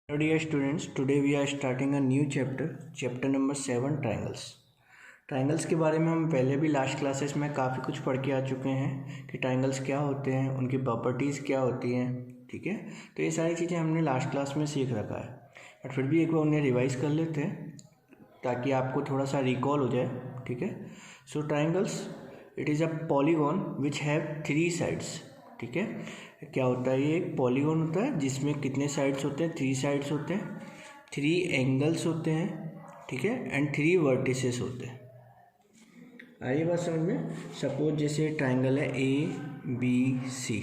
Hello dear students, today we are starting a new chapter number 7 triangles. Triangles के बारे में हम पहले भी लास्ट क्लासेस में काफ़ी कुछ पढ़ के आ चुके हैं कि ट्राइंगल्स क्या होते हैं, उनकी प्रॉपर्टीज़ क्या होती हैं, ठीक है। तो ये सारी चीज़ें हमने लास्ट क्लास में सीख रखा है, बट फिर भी एक बार उन्हें रिवाइज कर लेते हैं ताकि आपको थोड़ा सा रिकॉल हो जाए, ठीक है। So triangles it is a polygon which have 3 sides, ठीक है। क्या होता है, ये एक पॉलीगॉन होता है जिसमें कितने साइड्स होते हैं, 3 साइड्स होते हैं, 3 एंगल्स होते हैं, ठीक है, एंड 3 वर्टिसेस होते हैं। आइए बात समझ में। सपोज जैसे ट्राइंगल है ABC,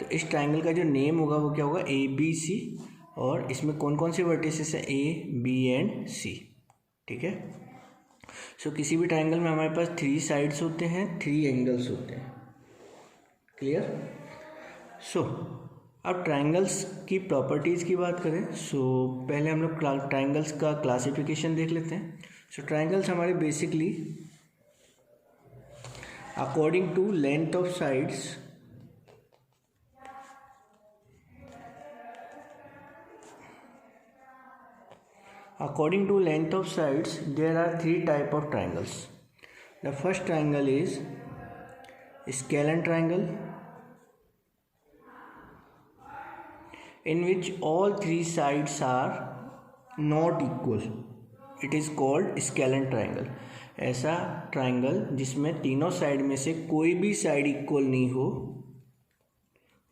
तो इस ट्राइंगल का जो नेम होगा वो क्या होगा, ABC, और इसमें कौन कौन से वर्टिसेस है, A, B एंड C, ठीक है। सो किसी भी ट्राइंगल में हमारे पास 3 साइड्स होते हैं, 3 एंगल्स होते हैं, क्लियर। सो अब ट्राइंगल्स की प्रॉपर्टीज़ की बात करें, पहले हम लोग ट्राइंगल्स का क्लासिफिकेशन देख लेते हैं। ट्राइंगल्स हमारे basically according to length of sides, there are 3 type of triangles. The first triangle is scalene triangle, in which all 3 sides are not equal. It is called scalene triangle. ऐसा triangle जिसमें तीनों side में से कोई भी side equal नहीं हो,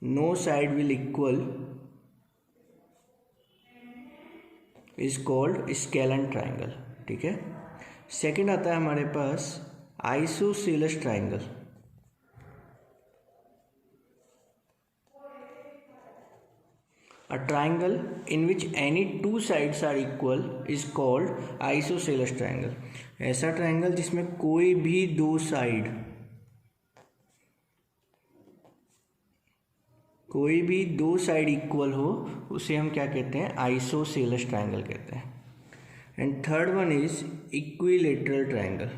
no side will equal, is called scalene triangle, ठीक है। सेकंड आता है हमारे पास isosceles triangle. A triangle in which any 2 sides are equal is called isosceles triangle. ऐसा ट्राइंगल जिसमें कोई भी 2 साइड इक्वल हो, उसे हम क्या कहते हैं, आइसोसेलेस ट्राइंगल कहते हैं। And third one is equilateral triangle.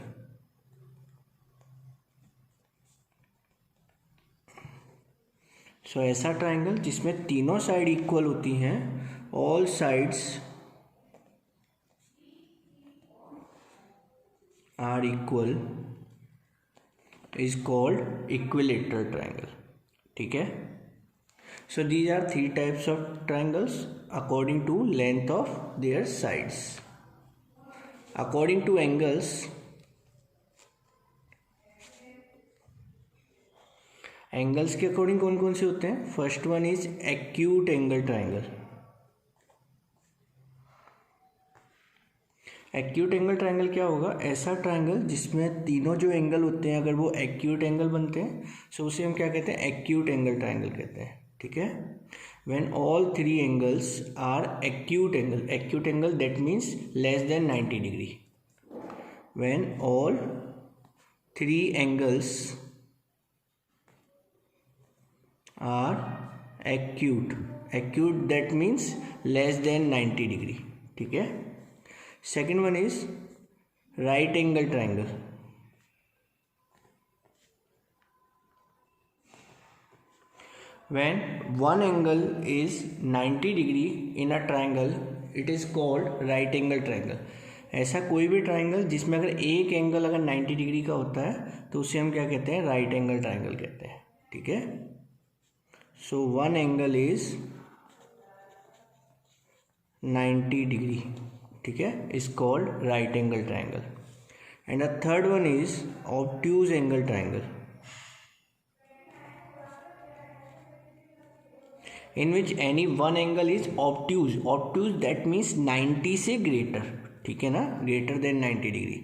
ऐसा ट्राइंगल जिसमें तीनों साइड इक्वल होती हैं, all sides are equal, is called equilateral triangle, ठीक है। So these are 3 types of triangles according to length of their sides. According to angles, angles के according कौन कौन से होते हैं, first one is acute angle triangle. Acute angle triangle क्या होगा, ऐसा ट्राइंगल जिसमें तीनों जो एंगल होते हैं अगर वो एक्यूट एंगल बनते हैं, सो उसे हम क्या कहते हैं, एक्यूट एंगल ट्राइंगल कहते हैं, ठीक है। When all 3 angles are acute angle that means less than 90 degree. When all 3 angles are acute that means less than 90 degree, ठीक है। Second one is right angle triangle. when one angle is 90 degree in a triangle it is called right angle triangle. ऐसा कोई भी triangle जिसमें अगर एक angle अगर 90 degree का होता है तो उसे हम क्या कहते हैं, राइट एंगल ट्राइंगल कहते हैं, ठीक है। So one angle is 90 degree, ठीक है, is called right angle triangle. And the third one is obtuse angle triangle, in which any one angle is obtuse that means 90 से greater, ठीक है ना, greater than 90 degree.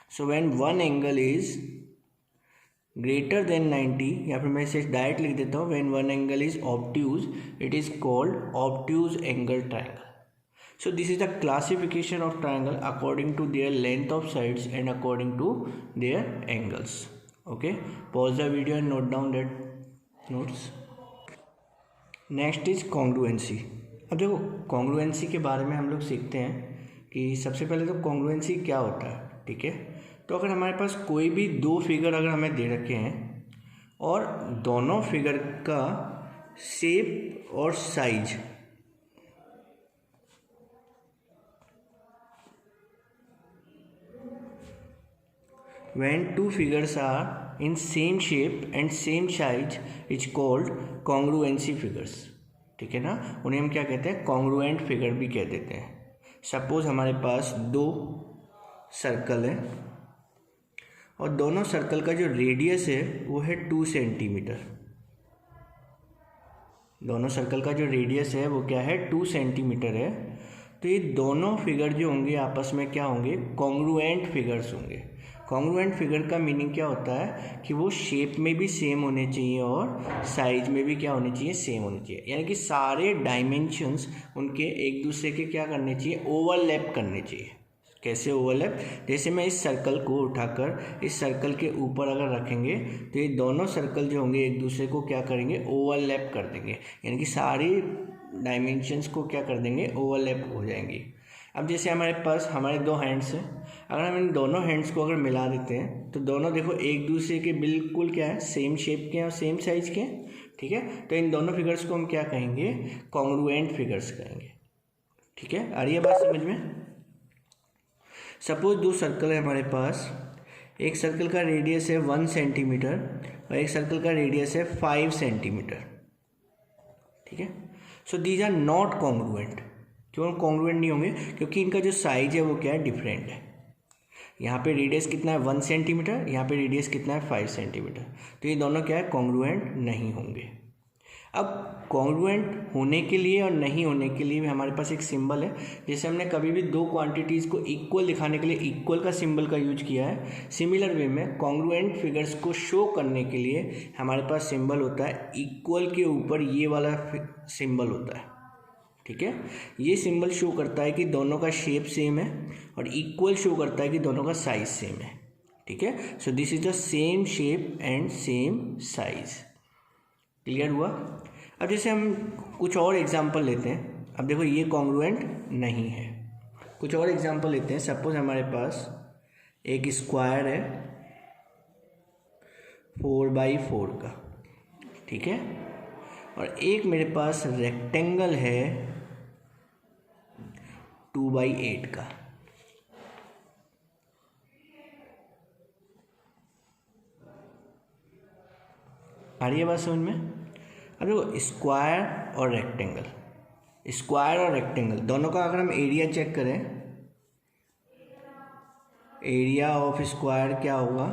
So when one angle is greater than 90, या फिर मैं इसे direct लिख देता हूँ, when one angle is obtuse it is called obtuse angle triangle. So this is the classification of triangle according to their length of sides and according to their angles. Okay, pause the video and note down that notes. Next is congruency. अब देखो congruency के बारे में हम लोग सीखते हैं कि सबसे पहले तो congruency क्या होता है, ठीक है। तो अगर हमारे पास कोई भी 2 फिगर अगर हमें दे रखे हैं और दोनों फिगर का शेप और size when two figures are in same shape and same size is called congruency figures। ठीक है ना, उन्हें हम क्या कहते हैं, कॉन्ग्रुएंट फिगर भी कह देते हैं। सपोज हमारे पास दो सर्कल है और दोनों सर्कल का जो रेडियस है वो है 2 सेंटीमीटर। दोनों सर्कल का जो रेडियस है वो क्या है, 2 सेंटीमीटर है। तो ये दोनों फिगर जो होंगे आपस में क्या होंगे, कॉन्ग्रुएंट फिगर्स होंगे। कॉन्ग्रुएंट फिगर का मीनिंग क्या होता है कि वो शेप में भी सेम होने चाहिए और साइज में भी क्या होने चाहिए, सेम होने चाहिए। यानी कि सारे डायमेंशंस उनके एक दूसरे के क्या करने चाहिए, ओवरलैप करने चाहिए। कैसे ओवरलैप, जैसे मैं इस सर्कल को उठाकर इस सर्कल के ऊपर अगर रखेंगे तो ये दोनों सर्कल जो होंगे एक दूसरे को क्या करेंगे, ओवरलैप कर देंगे। यानी कि सारी डायमेंशंस को क्या कर देंगे, ओवरलैप हो जाएंगी। अब जैसे हमारे पास हमारे दो हैंड्स हैं, अगर हम इन दोनों हैंड्स को अगर मिला देते हैं तो दोनों देखो एक दूसरे के बिल्कुल क्या है, सेम शेप के हैं और सेम साइज के हैं। ठीक है, तो इन दोनों फिगर्स को हम क्या कहेंगे, कॉन्ग्रुएंट फिगर्स कहेंगे। ठीक है, आ रही है बात समझ में। सपोज दो सर्कल है हमारे पास, एक सर्कल का रेडियस है 1 सेंटीमीटर और एक सर्कल का रेडियस है 5 सेंटीमीटर। ठीक है, so these are not congruent. क्यों कॉन्ग्रुएंट नहीं होंगे, क्योंकि इनका जो साइज है वो क्या है, डिफरेंट है। यहाँ पे रेडियस कितना है 1 सेंटीमीटर, यहाँ पे रेडियस कितना है 5 सेंटीमीटर। तो ये दोनों क्या है, कॉन्ग्रुएंट नहीं होंगे। अब कॉन्ग्रुएंट होने के लिए और नहीं होने के लिए भी हमारे पास एक सिंबल है। जैसे हमने कभी भी दो क्वांटिटीज़ को इक्वल दिखाने के लिए इक्वल का सिंबल का यूज किया है, सिमिलर वे में कॉन्ग्रुएंट फिगर्स को शो करने के लिए हमारे पास सिंबल होता है, इक्वल के ऊपर ये वाला सिंबल होता है। ठीक है, ये सिंबल शो करता है कि दोनों का शेप सेम है और इक्वल शो करता है कि दोनों का साइज सेम है। ठीक है, so this is the same shape and same size. Clear हुआ। अब जैसे हम कुछ और एग्जांपल लेते हैं। अब देखो ये कॉन्ग्रुएंट नहीं है, कुछ और एग्जांपल लेते हैं। सपोज हमारे पास एक स्क्वायर है 4x4 का, ठीक है, और एक मेरे पास रेक्टेंगल है 2x8 का। आ रही है बात समझ में। अब देखो स्क्वायर और रेक्टेंगल, स्क्वायर और रेक्टेंगल दोनों का अगर हम एरिया चेक करें, एरिया ऑफ स्क्वायर क्या होगा,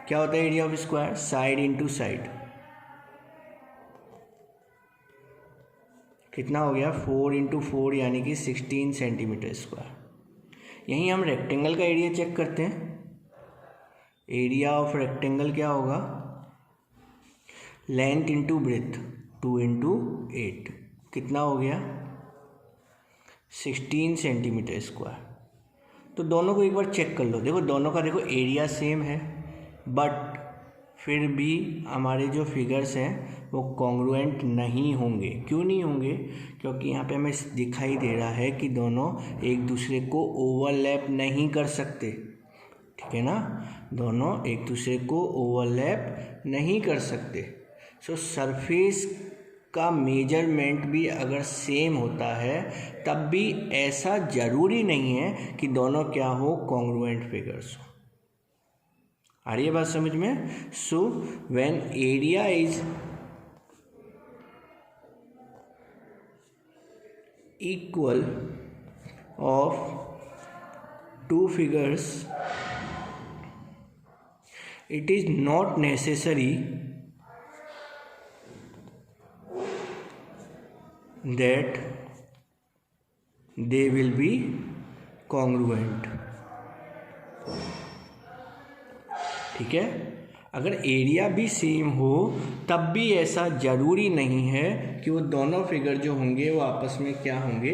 क्या होता है area of square, side into side. कितना हो गया, 4 × 4 यानी कि 16 सेंटीमीटर स्क्वायर। यहीं हम रेक्टेंगल का एरिया चेक करते हैं। एरिया ऑफ रेक्टेंगल क्या होगा, लेंथ इंटू ब्रेथ, 2 × 8 कितना हो गया, 16 सेंटीमीटर स्क्वायर। तो दोनों को एक बार चेक कर लो। देखो दोनों का देखो एरिया सेम है, बट फिर भी हमारे जो फिगर्स हैं वो कॉन्ग्रुएंट नहीं होंगे। क्यों नहीं होंगे, क्योंकि यहाँ पे हमें दिखाई दे रहा है कि दोनों एक दूसरे को ओवरलैप नहीं कर सकते। ठीक है ना, दोनों एक दूसरे को ओवरलैप नहीं कर सकते। सो सरफेस का मेजरमेंट भी अगर सेम होता है तब भी ऐसा ज़रूरी नहीं है कि दोनों क्या हो, कॉन्ग्रुएंट फिगर्स हो। आ रही है बात समझ में। So when area is equal of two figures, it is not necessary that they will be congruent। ठीक है, अगर एरिया भी सेम हो तब भी ऐसा ज़रूरी नहीं है कि वो दोनों फिगर जो होंगे वो आपस में क्या होंगे,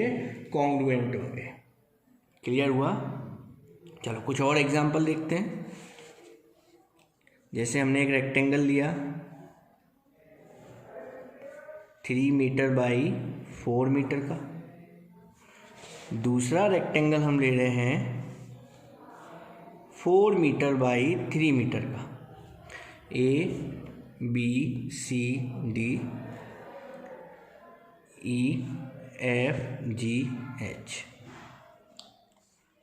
कॉन्ग्रुएंट होंगे। क्लियर हुआ। चलो कुछ और एग्जांपल देखते हैं। जैसे हमने एक रेक्टेंगल लिया 3 मीटर बाई 4 मीटर का, दूसरा रेक्टेंगल हम ले रहे हैं 4 मीटर बाई 3 मीटर का। A B C D E F G H।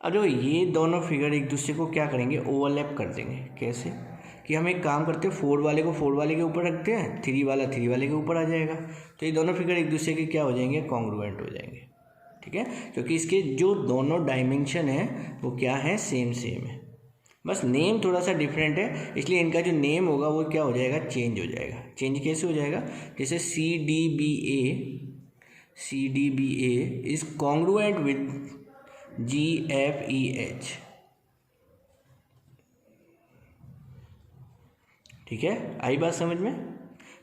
अब जो ये दोनों फिगर एक दूसरे को क्या करेंगे, ओवरलैप कर देंगे। कैसे कि हम एक काम करते हैं, 4 वाले को 4 वाले के ऊपर रखते हैं, 3 वाला 3 वाले के ऊपर आ जाएगा, तो ये दोनों फिगर एक दूसरे के क्या हो जाएंगे, कॉन्ग्रुएंट हो जाएंगे। ठीक है, क्योंकि इसके जो दोनों डायमेंशन है वो क्या है, सेम है, बस नेम थोड़ा सा डिफरेंट है, इसलिए इनका जो नेम होगा वो क्या हो जाएगा, चेंज हो जाएगा। चेंज कैसे हो जाएगा, जैसे C D B A is congruent with GFEH। ठीक है, आई बात समझ में।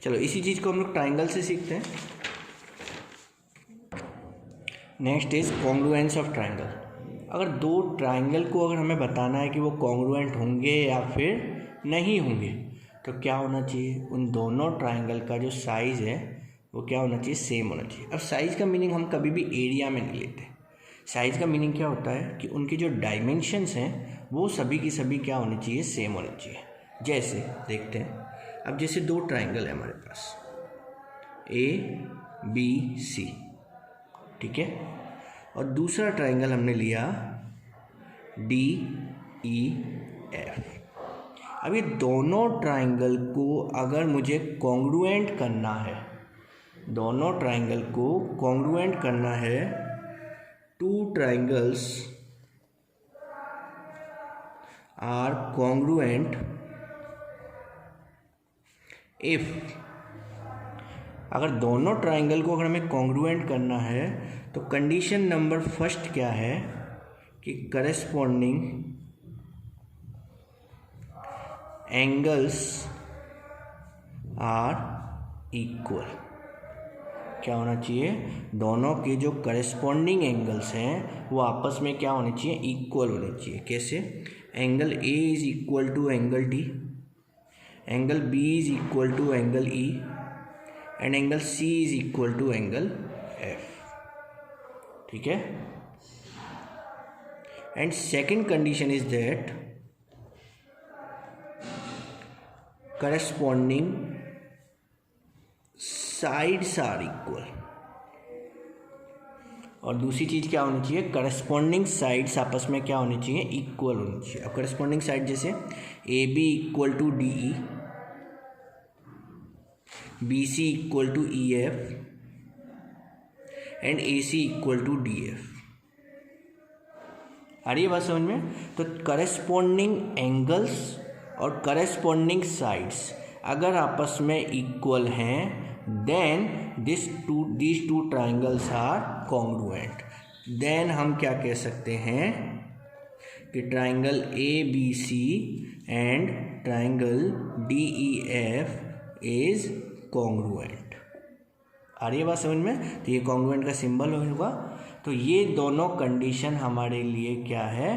चलो इसी चीज़ को हम लोग ट्राइंगल से सीखते हैं। Next is congruence of triangle. अगर दो ट्राइंगल को अगर हमें बताना है कि वो कॉन्ग्रुएंट होंगे या फिर नहीं होंगे, तो क्या होना चाहिए, उन दोनों ट्राइंगल का जो साइज़ है वो क्या होना चाहिए, सेम होना चाहिए। अब साइज़ का मीनिंग हम कभी भी एरिया में नहीं लेते। साइज़ का मीनिंग क्या होता है कि उनके जो डायमेंशंस हैं वो सभी की सभी क्या होनी चाहिए, सेम होनी चाहिए। जैसे देखते हैं, अब जैसे दो ट्राइंगल है हमारे पास ABC, ठीक है, और दूसरा ट्राइंगल हमने लिया DEF। अब ये दोनों ट्राइंगल को अगर मुझे कॉन्ग्रुएंट करना है, दोनों ट्राइंगल को कॉन्ग्रुएंट करना है, two triangles are congruent if, अगर दोनों ट्राइंगल को अगर हमें कॉन्ग्रुएंट करना है तो कंडीशन नंबर फर्स्ट क्या है कि करस्पॉन्डिंग एंगल्स आर इक्वल। क्या होना चाहिए, दोनों के जो करस्पॉन्डिंग एंगल्स हैं वो आपस में क्या होने चाहिए, इक्वल होने चाहिए। कैसे, angle A is equal to angle D, angle B is equal to angle E, and angle C is equal to angle F. ठीक है, and second condition is that corresponding sides are equal. और दूसरी चीज़ क्या होनी चाहिए, corresponding sides आपस में क्या होनी चाहिए, इक्वल होनी चाहिए। अब करस्पॉन्डिंग साइड जैसे AB equal to DE, BC equal to EF and AC equal to DF। आ रही है बात समझ में। तो करस्पॉन्डिंग एंगल्स और करस्पॉन्डिंग साइड्स अगर आपस में इक्वल हैं, then these two triangles are congruent। Then हम क्या कह सकते हैं कि triangle ABC and triangle DEF is congruent. आ रही है बात समझ में। तो ये कॉन्ग्रुएंट का सिंबल होगा। तो ये दोनों कंडीशन हमारे लिए क्या है,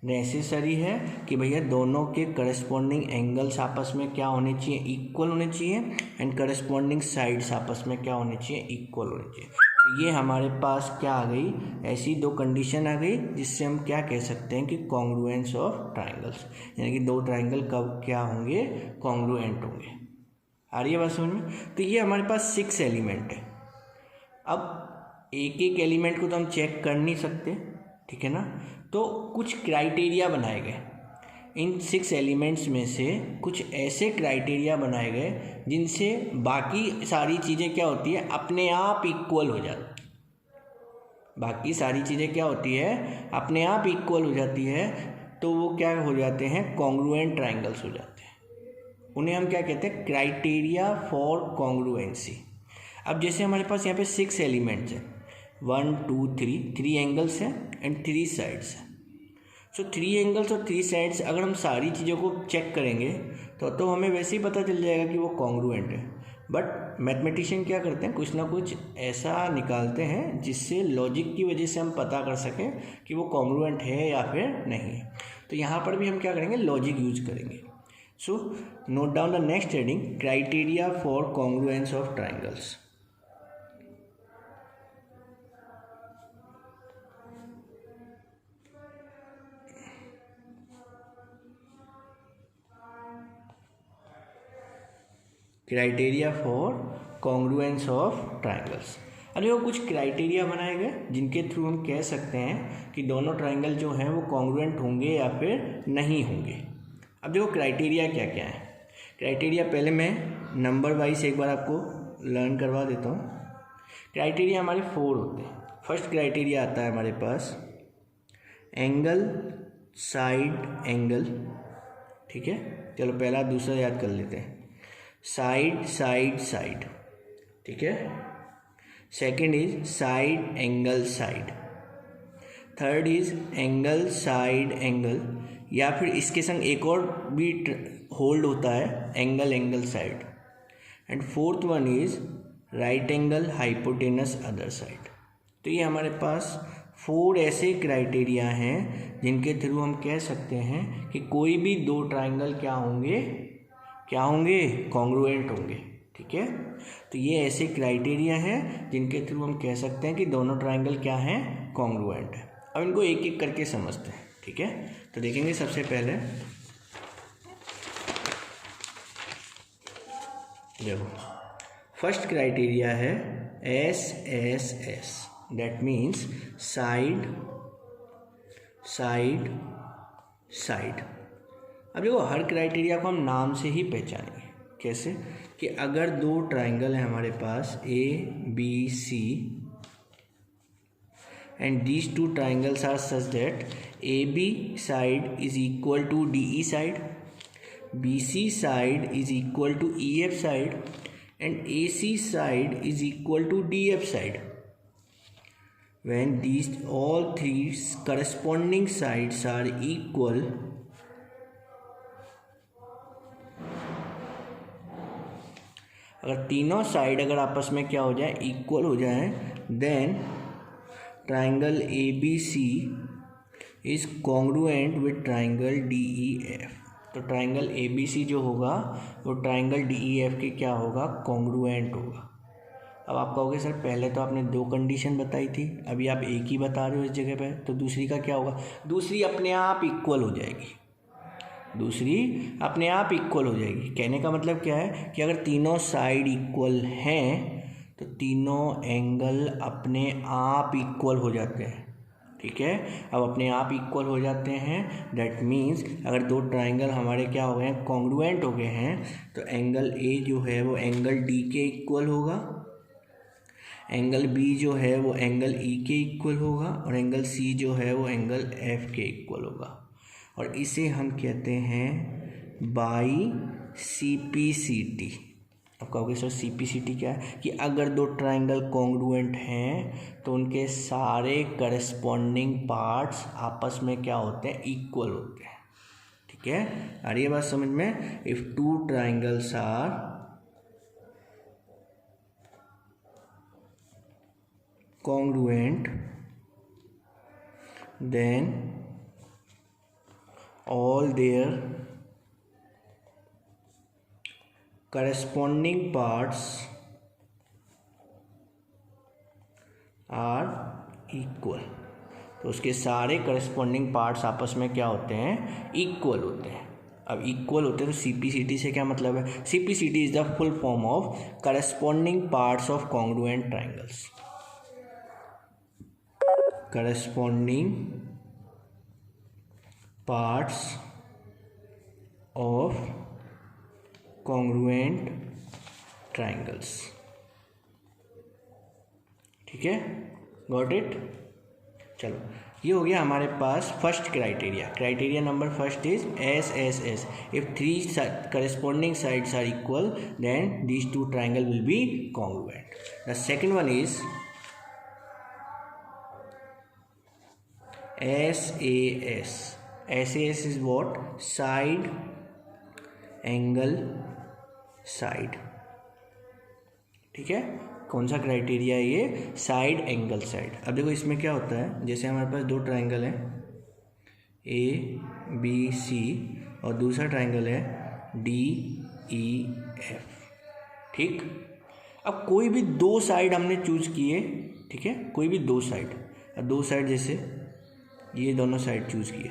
नेसेसरी है कि भैया दोनों के करस्पॉन्डिंग एंगल्स आपस में क्या होने चाहिए, इक्वल होने चाहिए, एंड करस्पॉन्डिंग साइड्स आपस में क्या होने चाहिए, इक्वल होने चाहिए। तो ये हमारे पास क्या आ गई, ऐसी दो कंडीशन आ गई जिससे हम क्या कह सकते हैं कि कॉन्ग्रुएंस ऑफ ट्राइंगल्स, यानी कि दो ट्राइंगल कब क्या होंगे, कॉन्ग्रुएंट होंगे। आ रही है बात समझ में। तो ये हमारे पास 6 एलिमेंट है। अब एक एक एलिमेंट को तो हम चेक कर नहीं सकते, ठीक है ना, तो कुछ क्राइटेरिया बनाए गए। इन 6 एलिमेंट्स में से कुछ ऐसे क्राइटेरिया बनाए गए जिनसे बाकी सारी चीज़ें क्या होती है, अपने आप इक्वल हो जाती है। बाकी सारी चीज़ें क्या होती है, अपने आप इक्वल हो जाती है, तो वो क्या हो जाते हैं, कॉन्ग्रुएंट ट्राइंगल्स हो जाते हैं। उन्हें हम क्या कहते हैं, क्राइटेरिया फॉर कॉन्ग्रुएंसी। अब जैसे हमारे पास यहाँ पे 6 एलिमेंट्स हैं, 1 2 3 एंगल्स हैं एंड 3 साइड्स हैं। सो 3 एंगल्स और 3 साइड्स अगर हम सारी चीज़ों को चेक करेंगे तो हमें वैसे ही पता चल जाएगा कि वो कॉन्ग्रुएंट है। बट मैथमेटिशियन क्या करते हैं, कुछ ना कुछ ऐसा निकालते हैं जिससे लॉजिक की वजह से हम पता कर सकें कि वो कॉन्ग्रुएंट है या फिर नहीं है। तो यहाँ पर भी हम क्या करेंगे, लॉजिक यूज करेंगे। So note down the next heading, criteria for congruence of triangles. Criteria for congruence of triangles. अरे वो कुछ क्राइटेरिया बनाए गए जिनके थ्रू हम कह सकते हैं कि दोनों ट्राइंगल जो हैं वो कॉन्ग्रुएंट होंगे या फिर नहीं होंगे। अब देखो क्राइटेरिया क्या क्या है। क्राइटेरिया पहले मैं नंबर वाइज एक बार आपको लर्न करवा देता हूँ। क्राइटेरिया हमारे 4 होते हैं। फर्स्ट क्राइटेरिया आता है हमारे पास एंगल साइड एंगल, ठीक है। चलो पहला दूसरा याद कर लेते हैं, साइड साइड साइड, ठीक है। Second is side angle side, third is angle side angle, या फिर इसके संग एक और भी होल्ड होता है angle angle side, and fourth one is right angle hypotenuse other side. तो ये हमारे पास 4 ऐसे क्राइटेरिया हैं जिनके थ्रू हम कह सकते हैं कि कोई भी दो ट्राइंगल क्या होंगे कॉन्ग्रुएंट होंगे, ठीक है। तो ये ऐसे क्राइटेरिया हैं जिनके थ्रू हम कह सकते हैं कि दोनों ट्राइंगल क्या हैं, कॉन्ग्रुएंट है। अब इनको एक एक करके समझते हैं, ठीक है। तो देखेंगे सबसे पहले, देखो फर्स्ट क्राइटेरिया है SSS, that means side side side. अब देखो हर क्राइटेरिया को हम नाम से ही पहचानेंगे। कैसे कि अगर दो ट्राइंगल है हमारे पास ABC and these two triangles are such that AB side is equal to DE side, BC side is equal to EF side and AC side is equal to DF side. When these all three corresponding sides are equal, अगर तीनों side अगर आपस में क्या हो जाए, equal हो जाए, then triangle ABC is congruent with triangle DEF। तो ट्राइंगल ABC जो होगा वो ट्राइंगल DEF के क्या होगा, कॉन्ग्रुएंट होगा। अब आप कहोगे सर पहले तो आपने 2 कंडीशन बताई थी, अभी आप एक ही बता रहे हो इस जगह पे, तो दूसरी का क्या होगा, दूसरी अपने आप इक्वल हो जाएगी, दूसरी अपने आप इक्वल हो जाएगी। कहने का मतलब क्या है कि अगर तीनों साइड इक्वल हैं तो तीनों एंगल अपने आप इक्वल हो जाते हैं, ठीक है। अब अपने आप इक्वल हो जाते हैं, दैट मीन्स अगर दो ट्राइंगल हमारे क्या हो गए हैं, कॉन्ग्रुएंट हो गए हैं, तो एंगल A जो है वो एंगल D के इक्वल होगा, एंगल B जो है वो एंगल E के इक्वल होगा, और एंगल C जो है वो एंगल F के इक्वल होगा। और इसे हम कहते हैं बाई CPCT। अब कहोगे सर CPCT क्या है, कि अगर दो ट्राइंगल कॉन्ग्रुएंट हैं तो उनके सारे करस्पॉन्डिंग पार्ट्स आपस में क्या होते हैं, इक्वल होते हैं, ठीक है। आ रही है बात समझ में। If two triangles are congruent then all their corresponding parts are equal। तो उसके सारे करस्पॉन्डिंग पार्ट्स आपस में क्या होते हैं, इक्वल होते हैं। अब इक्वल होते हैं तो CPCT से क्या मतलब है, CPCT is the full form of corresponding parts of congruent triangles. Corresponding parts of congruent triangles, ठीक है, गॉट इट। चलो ये हो गया हमारे पास first criteria. Criteria number first is SSS, if 3 corresponding sides are equal then these two triangle will be congruent. The second one is SAS. SAS is what, side angle side, ठीक है। कौन सा क्राइटेरिया है ये, side angle side. अब देखो इसमें क्या होता है, जैसे हमारे पास दो ट्राइंगल हैं ABC और दूसरा ट्राइंगल है DEF, ठीक। अब कोई भी दो साइड हमने चूज किए, ठीक है, कोई भी दो साइड जैसे ये दोनों साइड चूज किए,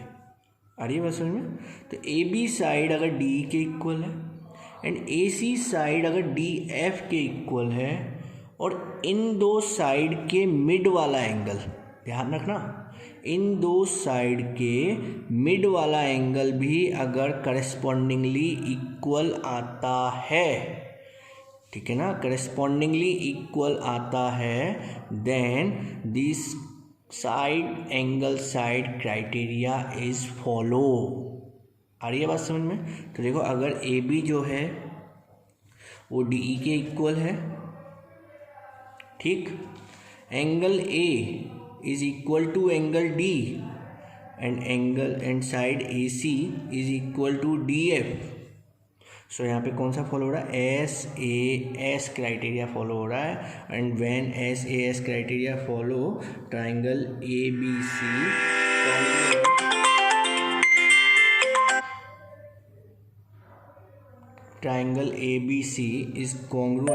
आ रही है बात समझ में। तो AB साइड अगर DE के इक्वल है एंड AC साइड अगर DF के इक्वल है, और इन दो साइड के मिड वाला एंगल, ध्यान रखना, इन दो साइड के मिड वाला एंगल भी अगर करस्पॉन्डिंगली इक्वल आता है, ठीक है ना, करस्पॉन्डिंगली इक्वल आता है, then this side angle side criteria is follow. आ रही है बात समझ में? तो देखो, अगर ए बी जो है वो डी ई के इक्वल है, ठीक, angle A is equal to angle D and side A C is equal to D F. So यहाँ पे कौन सा फॉलो हो रहा है? S A S criteria follow हो रहा है। And when S A S criteria follow, triangle A B C is congruent